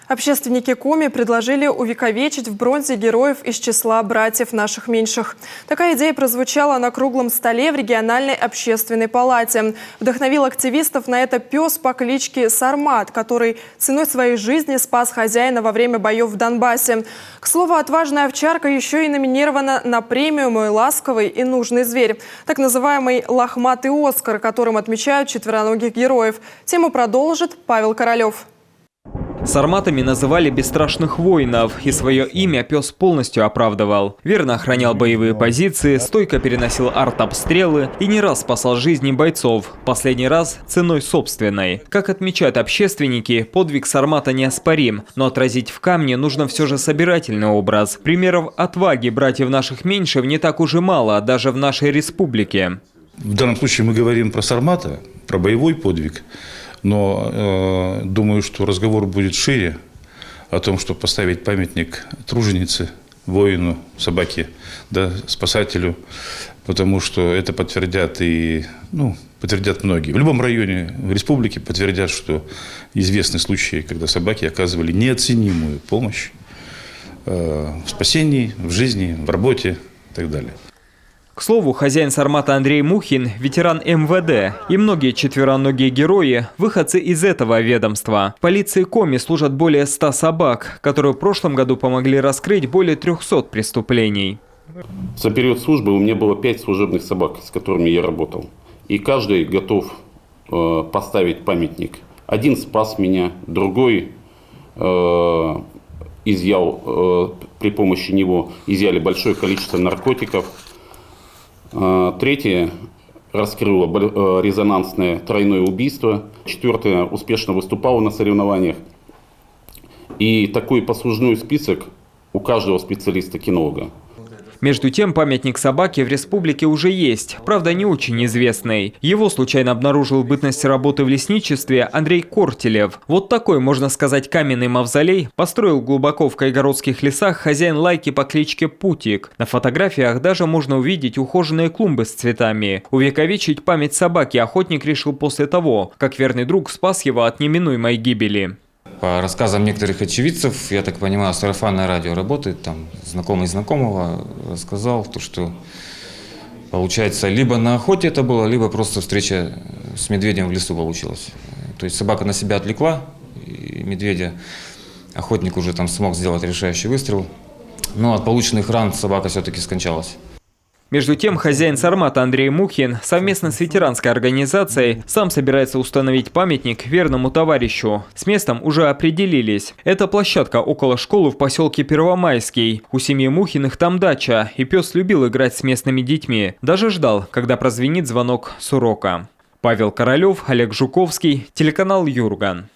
Общественники Коми предложили увековечить в бронзе героев из числа братьев наших меньших. Такая идея прозвучала на круглом столе в региональной общественной палате. Вдохновил активистов на это пес по кличке Сармат, который ценой своей жизни спас хозяина во время боев в Донбассе. К слову, отважная овчарка еще и номинирована на премию «Мой ласковый и нужный зверь». Так называемый «Лохматый Оскар», которым отмечают четвероногих героев. Тему продолжит Павел Королев. Сарматами называли бесстрашных воинов, и свое имя пес полностью оправдывал. Верно охранял боевые позиции, стойко переносил артобстрелы и не раз спасал жизни бойцов, последний раз ценой собственной. Как отмечают общественники, подвиг Сармата неоспорим, но отразить в камне нужно все же собирательный образ. Примеров отваги братьев наших меньших не так уж и мало, даже в нашей республике. В данном случае мы говорим про Сармата, про боевой подвиг. Но думаю, что разговор будет шире о том, чтобы поставить памятник труженице, воину, собаке, да, спасателю, потому что это подтвердят подтвердят многие. В любом районе республики подтвердят, что известны случаи, когда собаки оказывали неоценимую помощь в спасении, в жизни, в работе и так далее. К слову, хозяин Сармата Андрей Мухин – ветеран МВД. И многие четвероногие герои – выходцы из этого ведомства. В полиции Коми служат более 100 собак, которые в прошлом году помогли раскрыть более 300 преступлений. За период службы у меня было 5 служебных собак, с которыми я работал. И каждый готов поставить памятник. Один спас меня, другой при помощи него изъяли большое количество наркотиков. Третье раскрыло резонансное тройное убийство. Четвертое успешно выступало на соревнованиях. И такой послужной список у каждого специалиста-кинолога. Между тем, памятник собаке в республике уже есть, правда не очень известный. Его случайно обнаружил в бытность работы в лесничестве Андрей Кортелев. Вот такой, можно сказать, каменный мавзолей построил глубоко в кайгородских лесах хозяин лайки по кличке Путик. На фотографиях даже можно увидеть ухоженные клумбы с цветами. Увековечить память собаки охотник решил после того, как верный друг спас его от неминуемой гибели. По рассказам некоторых очевидцев, я так понимаю, сарафанное радио работает, там знакомый знакомого рассказал, что получается либо на охоте это было, либо просто встреча с медведем в лесу получилась. То есть собака на себя отвлекла, и медведя охотник уже там смог сделать решающий выстрел, но от полученных ран собака все-таки скончалась. Между тем, хозяин Сармата Андрей Мухин совместно с ветеранской организацией сам собирается установить памятник верному товарищу. С местом уже определились. Это площадка около школы в поселке Первомайский. У семьи Мухиных там дача, и пес любил играть с местными детьми. Даже ждал, когда прозвенит звонок с урока. Павел Королев, Олег Жуковский, телеканал Юрган.